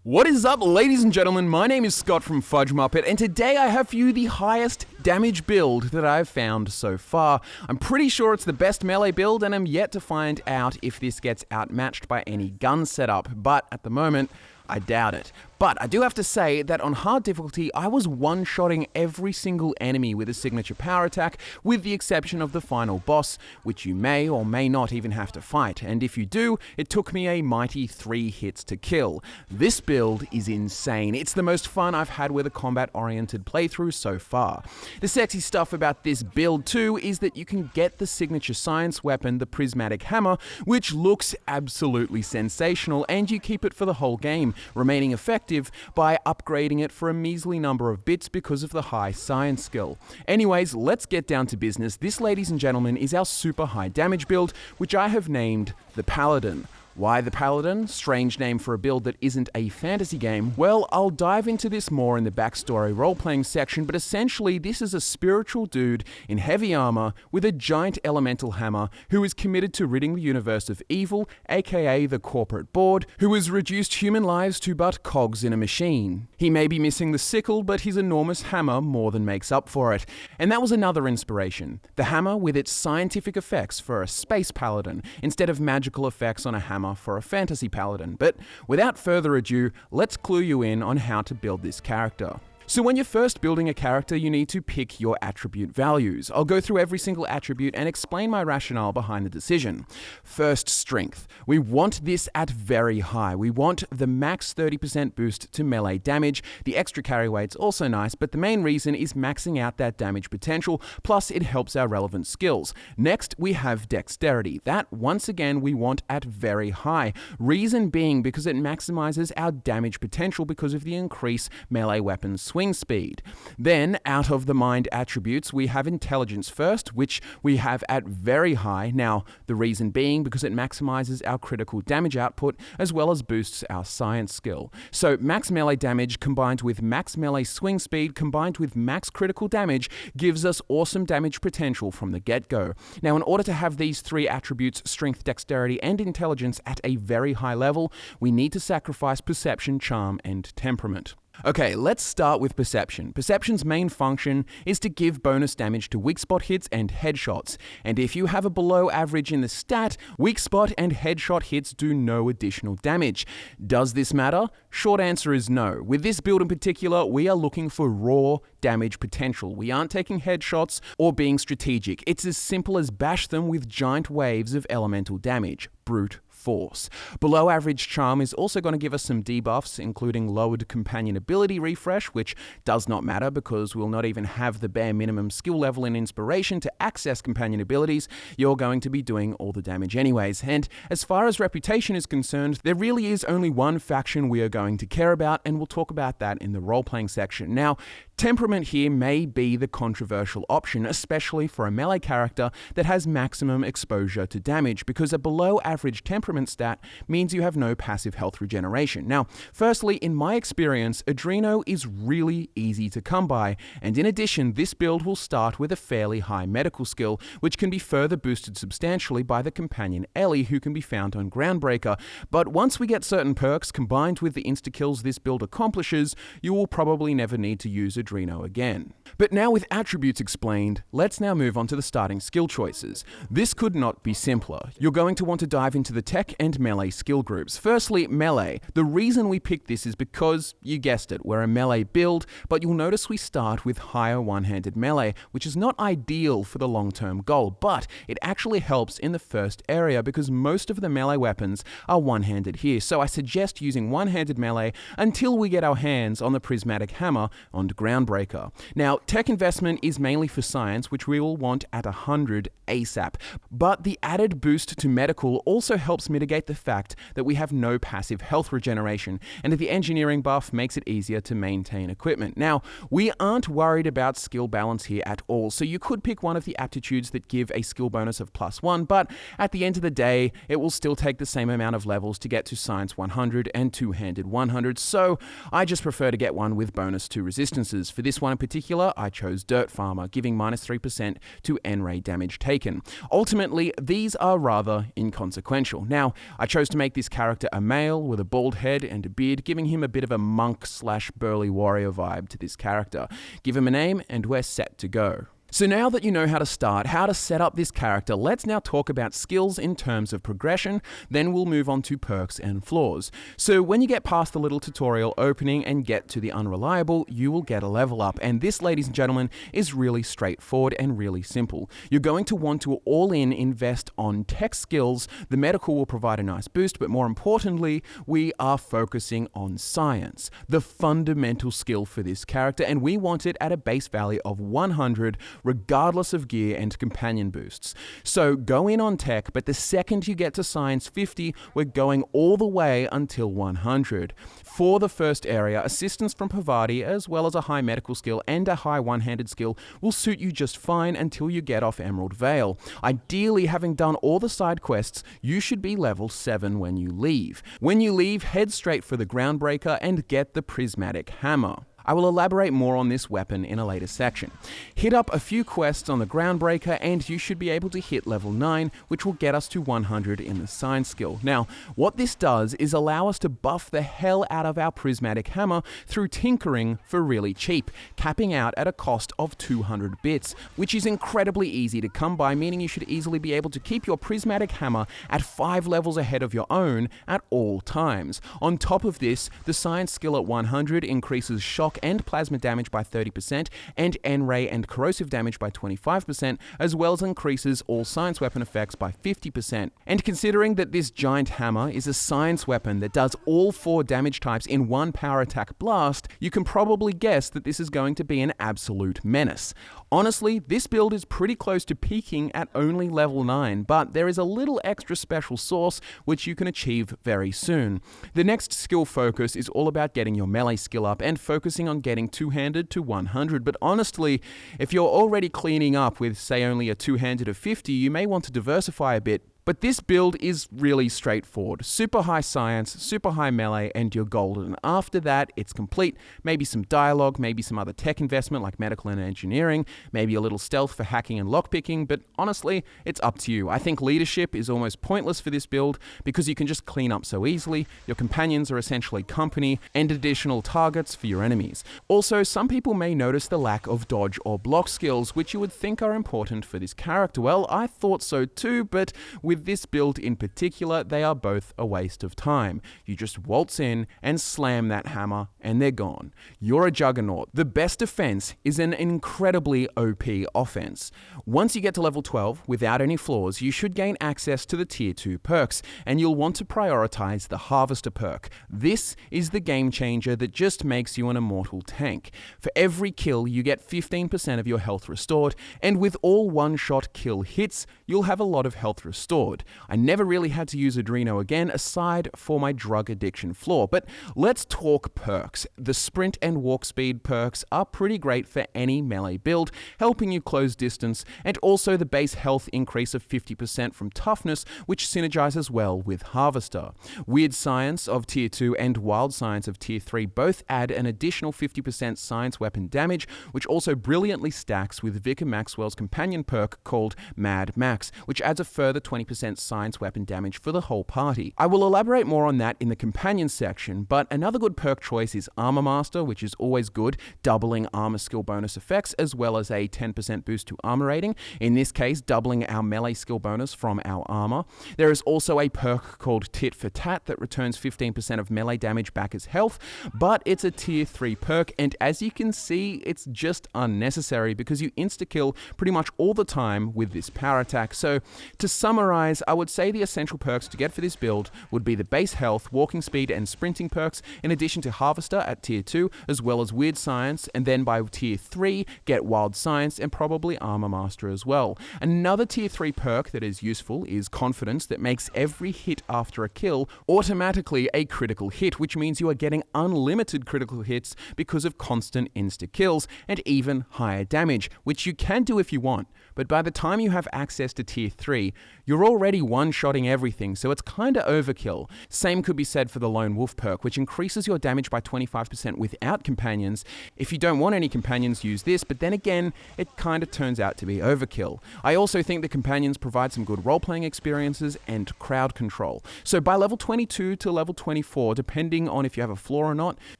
What is up, ladies and gentlemen? My name is Scott from FudgeMuppet, and today I have for you the highest damage build that I've found so far. I'm pretty sure it's the best melee build, and I'm yet to find out if this gets outmatched by any gun setup, but at the moment, I doubt it. But I do have to say that on hard difficulty, I was one-shotting every single enemy with a signature power attack, with the exception of the final boss, which you may or may not even have to fight, and if you do, it took me a mighty 3 hits to kill. This build is insane. It's the most fun I've had with a combat-oriented playthrough so far. The sexy stuff about this build too is that you can get the signature science weapon, the prismatic hammer, which looks absolutely sensational, and you keep it for the whole game, remaining effective by upgrading it for a measly number of bits because of the high science skill. Anyways, let's get down to business. This, ladies and gentlemen, is our super high damage build, which I have named the Paladin. Why the Paladin? Strange name for a build that isn't a fantasy game. Well, I'll dive into this more in the backstory role-playing section, but essentially this is a spiritual dude in heavy armor with a giant elemental hammer who is committed to ridding the universe of evil, aka the corporate board, who has reduced human lives to but cogs in a machine. He may be missing the sickle, but his enormous hammer more than makes up for it. And that was another inspiration. The hammer with its scientific effects for a space paladin, instead of magical effects on a hammer for a fantasy paladin. But without further ado, let's clue you in on how to build this character. So when you're first building a character, you need to pick your attribute values. I'll go through every single attribute and explain my rationale behind the decision. First, strength. We want this at very high. We want the max 30% boost to melee damage. The extra carry weight's also nice, but the main reason is maxing out that damage potential, plus it helps our relevant skills. Next, we have dexterity. That, once again, we want at very high. Reason being because it maximizes our damage potential because of the increased melee weapon swing speed. Then, out of the mind attributes, we have intelligence first, which we have at very high. Now, the reason being because it maximizes our critical damage output as well as boosts our science skill. So max melee damage combined with max melee swing speed combined with max critical damage gives us awesome damage potential from the get-go. Now, in order to have these three attributes, strength, dexterity, and intelligence at a very high level, we need to sacrifice perception, charm, and temperament. Okay, let's start with perception. Perception's main function is to give bonus damage to weak spot hits and headshots. And if you have a below average in the stat, weak spot and headshot hits do no additional damage. Does this matter? Short answer is no. With this build in particular, we are looking for raw damage potential. We aren't taking headshots or being strategic. It's as simple as bash them with giant waves of elemental damage. Brute force. Below average charm is also going to give us some debuffs, including lowered companion ability refresh, which does not matter because we'll not even have the bare minimum skill level in inspiration to access companion abilities. You're going to be doing all the damage anyways. And as far as reputation is concerned, there really is only one faction we are going to care about, and we'll talk about that in the role-playing section. Now, temperament here may be the controversial option, especially for a melee character that has maximum exposure to damage, because a below average temperament stat means you have no passive health regeneration. Now, firstly, in my experience, Adreno is really easy to come by, and in addition, this build will start with a fairly high medical skill, which can be further boosted substantially by the companion Ellie, who can be found on Groundbreaker. But once we get certain perks combined with the insta-kills this build accomplishes, you will probably never need to use Adreno again. But now with attributes explained, let's now move on to the starting skill choices. This could not be simpler. You're going to want to dive into the tech and melee skill groups. Firstly, melee. The reason we picked this is because, you guessed it, we're a melee build, but you'll notice we start with higher one-handed melee, which is not ideal for the long-term goal, but it actually helps in the first area because most of the melee weapons are one-handed here, so I suggest using one-handed melee until we get our hands on the prismatic hammer on Groundbreaker. Now, tech investment is mainly for science, which we will want at 100 ASAP, but the added boost to medical also helps mitigate the fact that we have no passive health regeneration, and the engineering buff makes it easier to maintain equipment. Now, we aren't worried about skill balance here at all, so you could pick one of the aptitudes that give a skill bonus of +1, but at the end of the day, it will still take the same amount of levels to get to Science 100 and Two-Handed 100, so I just prefer to get one with bonus to resistances. farmers. For this one in particular, I chose Dirt Farmer, giving minus 3% to N-ray damage taken. Ultimately, these are rather inconsequential. Now, I chose to make this character a male with a bald head and a beard, giving him a bit of a monk/burly warrior vibe to this character. Give him a name and we're set to go. So now that you know how to start, how to set up this character, let's now talk about skills in terms of progression, then we'll move on to perks and flaws. So when you get past the little tutorial opening and get to the unreliable, you will get a level up, and this, ladies and gentlemen, is really straightforward and really simple. You're going to want to all-in invest on tech skills. The medical will provide a nice boost, but more importantly, we are focusing on science, the fundamental skill for this character, and we want it at a base value of 100, regardless of gear and companion boosts. So go in on tech, but the second you get to science 50, we're going all the way until 100. For the first area, assistance from Pavati, as well as a high medical skill and a high one-handed skill, will suit you just fine until you get off Emerald Vale. Ideally, having done all the side quests, you should be level 7 when you leave. When you leave, head straight for the Groundbreaker and get the Prismatic Hammer. I will elaborate more on this weapon in a later section. Hit up a few quests on the Groundbreaker and you should be able to hit level 9, which will get us to 100 in the science skill. Now, what this does is allow us to buff the hell out of our Prismatic Hammer through tinkering for really cheap, capping out at a cost of 200 bits, which is incredibly easy to come by, meaning you should easily be able to keep your Prismatic Hammer at 5 levels ahead of your own at all times. On top of this, the science skill at 100 increases shock and plasma damage by 30%, and N-ray and corrosive damage by 25%, as well as increases all science weapon effects by 50%. And considering that this giant hammer is a science weapon that does all 4 damage types in one power attack blast, you can probably guess that this is going to be an absolute menace. Honestly, this build is pretty close to peaking at only level 9, but there is a little extra special sauce which you can achieve very soon. The next skill focus is all about getting your melee skill up and focusing on getting two-handed to 100, but honestly, if you're already cleaning up with, say, only a two-handed of 50, you may want to diversify a bit. But this build is really straightforward. Super high science, super high melee, and you're golden. After that, it's complete. Maybe some dialogue, maybe some other tech investment like medical and engineering, maybe a little stealth for hacking and lockpicking, but honestly, it's up to you. I think leadership is almost pointless for this build because you can just clean up so easily. Your companions are essentially company and additional targets for your enemies. Also, some people may notice the lack of dodge or block skills, which you would think are important for this character. Well, I thought so too, but with this build in particular, they are both a waste of time. You just waltz in and slam that hammer and they're gone. You're a juggernaut. The best defense is an incredibly OP offense. Once you get to level 12, without any flaws, you should gain access to the tier 2 perks, and you'll want to prioritize the Harvester perk. This is the game changer that just makes you an immortal tank. For every kill, you get 15% of your health restored, and with all one-shot kill hits, you'll have a lot of health restored. I never really had to use Adreno again, aside for my drug addiction flaw. But let's talk perks. The sprint and walk speed perks are pretty great for any melee build, helping you close distance, and also the base health increase of 50% from toughness, which synergizes well with Harvester. Weird Science of tier 2 and Wild Science of tier 3 both add an additional 50% science weapon damage, which also brilliantly stacks with Vicar Maxwell's companion perk called Mad Max, which adds a further 20% science weapon damage for the whole party. I will elaborate more on that in the companion section, but another good perk choice is Armor Master, which is always good, doubling armor skill bonus effects as well as a 10% boost to armor rating, in this case doubling our melee skill bonus from our armor. There is also a perk called Tit for Tat that returns 15% of melee damage back as health, but it's a tier 3 perk, and as you can see, it's just unnecessary because you insta-kill pretty much all the time with this power attack. So to summarize, I would say the essential perks to get for this build would be the base health, walking speed, and sprinting perks, in addition to Harvester at tier 2, as well as Weird Science, and then by tier 3, get Wild Science and probably Armor Master as well. Another tier 3 perk that is useful is Confidence, that makes every hit after a kill automatically a critical hit, which means you are getting unlimited critical hits because of constant insta-kills, and even higher damage, which you can do if you want, but by the time you have access to tier 3, you're already one-shotting everything, so it's kinda overkill. Same could be said for the Lone Wolf perk, which increases your damage by 25% without companions. If you don't want any companions, use this, but then again, it kinda turns out to be overkill. I also think the companions provide some good role-playing experiences and crowd control. So by level 22 to level 24, depending on if you have a flaw or not,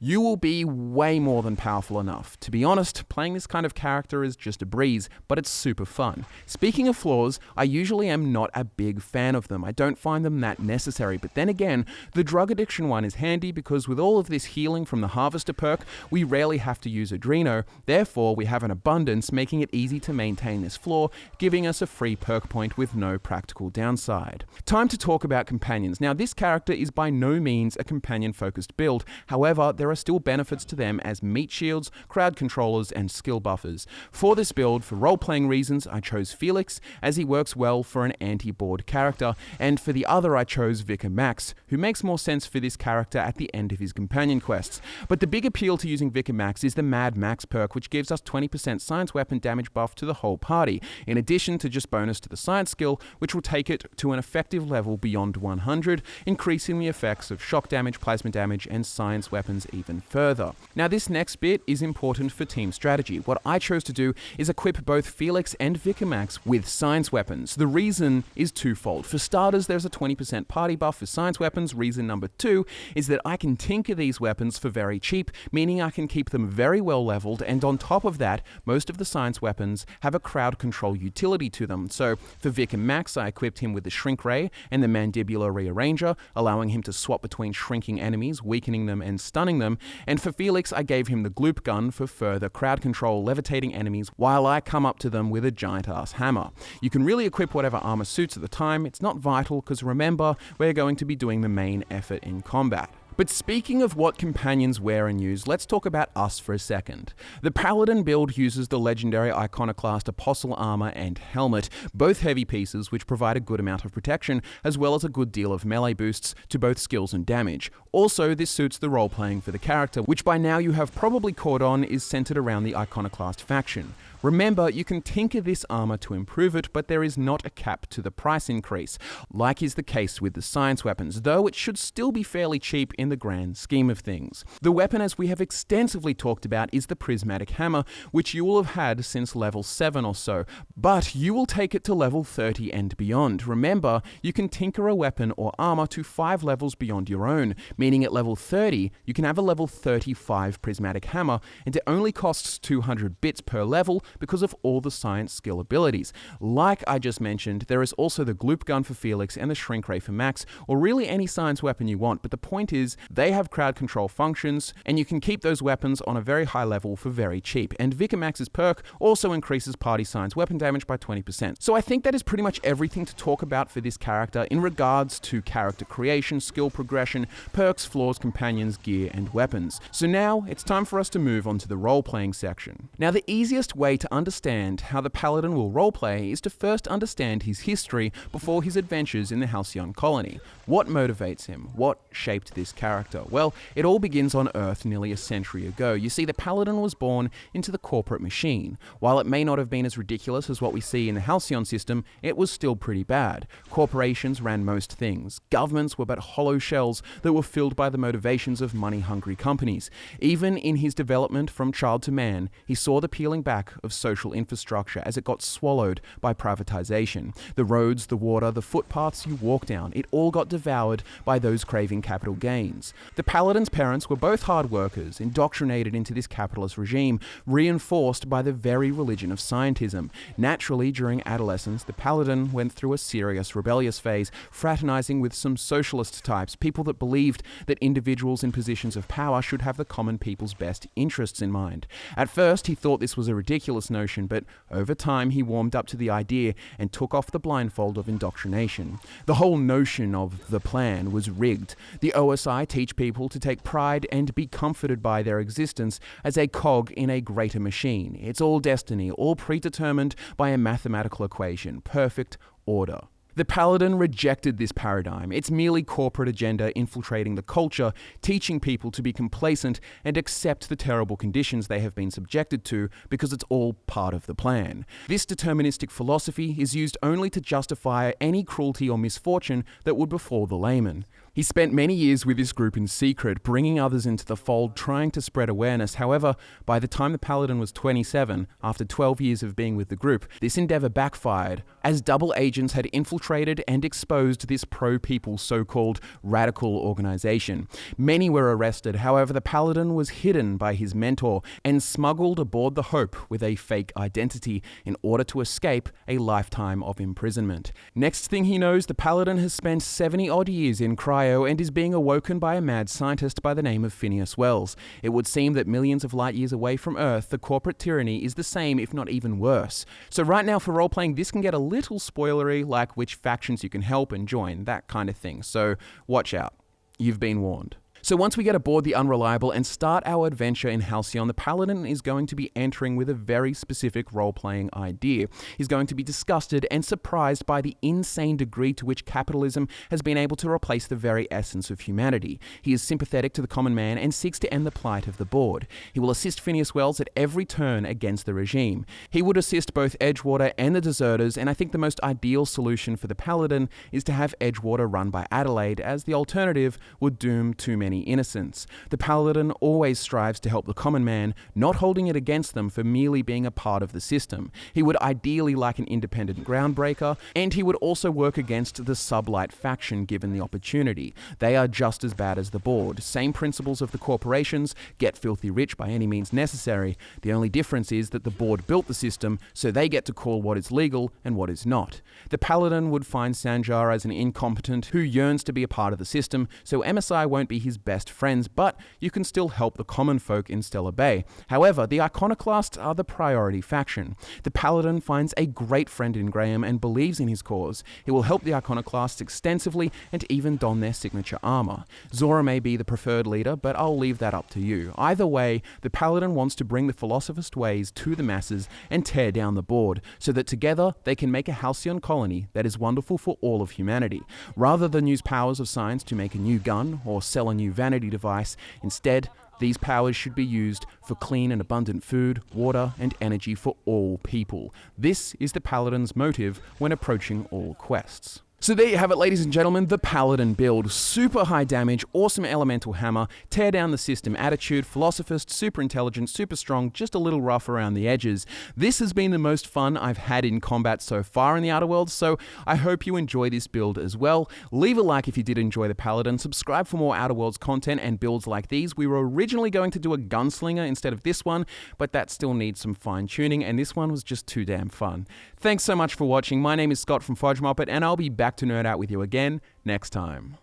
you will be way more than powerful enough. To be honest, playing this kind of character is just a breeze, but it's super fun. Speaking of flaws, I usually am not a big fan of them. I don't find them that necessary, but then again, the drug addiction one is handy because with all of this healing from the Harvester perk, we rarely have to use Adreno, therefore we have an abundance, making it easy to maintain this flaw, giving us a free perk point with no practical downside. Time to talk about companions. Now this character is by no means a companion-focused build, however, there are still benefits to them as meat shields, crowd controllers, and skill buffers. For this build, for role-playing reasons, I chose Felix, as he works well for an anti-board character, and for the other I chose Vicar Max, who makes more sense for this character at the end of his companion quests. But the big appeal to using Vicar Max is the Mad Max perk, which gives us 20% science weapon damage buff to the whole party, in addition to just bonus to the science skill, which will take it to an effective level beyond 100, increasing the effects of shock damage, plasma damage, and science weapons even further. Now this next bit is important for team strategy. What I chose to do is equip both Felix and Vicar Max with science weapons. The reason is twofold. For starters, there's a 20% party buff for science weapons. Reason number two is that I can tinker these weapons for very cheap, meaning I can keep them very well leveled, and on top of that, most of the science weapons have a crowd control utility to them. So for Vicar Max, I equipped him with the Shrink Ray and the Mandibular Rearranger, allowing him to swap between shrinking enemies, weakening them, and stunning them. And for Felix, I gave him the Gloop Gun for further crowd control, levitating enemies, while I come up to them with a giant-ass hammer. You can really equip whatever armor suits at the time. It's not vital, because remember, we're going to be doing the main effort in combat. But speaking of what companions wear and use, let's talk about us for a second. The Paladin build uses the legendary iconoclast Apostle Armor and Helmet, both heavy pieces which provide a good amount of protection, as well as a good deal of melee boosts to both skills and damage. Also, this suits the role-playing for the character, which by now you have probably caught on is centered around the iconoclast faction. Remember, you can tinker this armor to improve it, but there is not a cap to the price increase, like is the case with the science weapons, though it should still be fairly cheap in the grand scheme of things. The weapon, as we have extensively talked about, is the Prismatic Hammer, which you will have had since level 7 or so, but you will take it to level 30 and beyond. Remember, you can tinker a weapon or armor to 5 levels beyond your own, meaning at level 30, you can have a level 35 Prismatic Hammer, and it only costs 200 bits per level, because of all the science skill abilities. Like I just mentioned, there is also the Gloop Gun for Felix and the Shrink Ray for Max, or really any science weapon you want, but the point is, they have crowd control functions, and you can keep those weapons on a very high level for very cheap. And Vicar Max's perk also increases party science weapon damage by 20%. So I think that is pretty much everything to talk about for this character in regards to character creation, skill progression, perks, flaws, companions, gear, and weapons. So now, it's time for us to move on to the role-playing section. Now, the easiest way to understand how the Paladin will roleplay is to first understand his history before his adventures in the Halcyon colony. What motivates him? What shaped this character? Well, it all begins on Earth nearly a century ago. You see, the Paladin was born into the corporate machine. While it may not have been as ridiculous as what we see in the Halcyon system, it was still pretty bad. Corporations ran most things. Governments were but hollow shells that were filled by the motivations of money-hungry companies. Even in his development from child to man, he saw the peeling back of social infrastructure as it got swallowed by privatization. The roads, the water, the footpaths you walk down, it all got devoured by those craving capital gains. The Paladin's parents were both hard workers, indoctrinated into this capitalist regime, reinforced by the very religion of scientism. Naturally, during adolescence, the Paladin went through a serious rebellious phase, fraternizing with some socialist types, people that believed that individuals in positions of power should have the common people's best interests in mind. At first, he thought this was a ridiculous notion, but over time he warmed up to the idea and took off the blindfold of indoctrination. The whole notion of the plan was rigged. The OSI teach people to take pride and be comforted by their existence as a cog in a greater machine. It's all destiny, all predetermined by a mathematical equation, perfect order. The Paladin rejected this paradigm. It's merely corporate agenda infiltrating the culture, teaching people to be complacent and accept the terrible conditions they have been subjected to because it's all part of the plan. This deterministic philosophy is used only to justify any cruelty or misfortune that would befall the layman. He spent many years with this group in secret, bringing others into the fold, trying to spread awareness. However, by the time the Paladin was 27, after 12 years of being with the group, this endeavor backfired, as double agents had infiltrated and exposed this pro-people so-called radical organization. Many were arrested. However, the Paladin was hidden by his mentor and smuggled aboard the Hope with a fake identity in order to escape a lifetime of imprisonment. Next thing he knows, the Paladin has spent 70-odd years in cryo and is being awoken by a mad scientist by the name of Phineas Wells. It would seem that millions of light years away from Earth, the corporate tyranny is the same, if not even worse. So right now for role-playing, this can get a little spoilery, like which factions you can help and join, that kind of thing. So watch out. You've been warned. So once we get aboard the Unreliable and start our adventure in Halcyon, the Paladin is going to be entering with a very specific role-playing idea. He's going to be disgusted and surprised by the insane degree to which capitalism has been able to replace the very essence of humanity. He is sympathetic to the common man and seeks to end the plight of the bored. He will assist Phineas Wells at every turn against the regime. He would assist both Edgewater and the deserters, and I think the most ideal solution for the Paladin is to have Edgewater run by Adelaide, as the alternative would doom too many innocents. The Paladin always strives to help the common man, not holding it against them for merely being a part of the system. He would ideally like an independent groundbreaker, and he would also work against the Sublight faction given the opportunity. They are just as bad as the board. Same principles of the corporations, get filthy rich by any means necessary. The only difference is that the board built the system, so they get to call what is legal and what is not. The Paladin would find Sanjar as an incompetent who yearns to be a part of the system, so MSI won't be his best friends, but you can still help the common folk in Stellar Bay. However, the Iconoclasts are the priority faction. The Paladin finds a great friend in Graham and believes in his cause. He will help the Iconoclasts extensively and even don their signature armor. Zora may be the preferred leader, but I'll leave that up to you. Either way, the Paladin wants to bring the philosophist ways to the masses and tear down the board, so that together they can make a Halcyon colony that is wonderful for all of humanity. Rather than use powers of science to make a new gun or sell a new vanity device, instead, these powers should be used for clean and abundant food, water, and energy for all people. This is the Paladin's motive when approaching all quests. So there you have it, ladies and gentlemen, the Paladin build. Super high damage, awesome elemental hammer, tear down the system attitude, philosophist, super intelligent, super strong, just a little rough around the edges. This has been the most fun I've had in combat so far in the Outer Worlds, so I hope you enjoy this build as well. Leave a like if you did enjoy the Paladin, subscribe for more Outer Worlds content and builds like these. We were originally going to do a gunslinger instead of this one, but that still needs some fine tuning, and this one was just too damn fun. Thanks so much for watching. My name is Scott from FudgeMuppet, and I'll be back to nerd out with you again next time.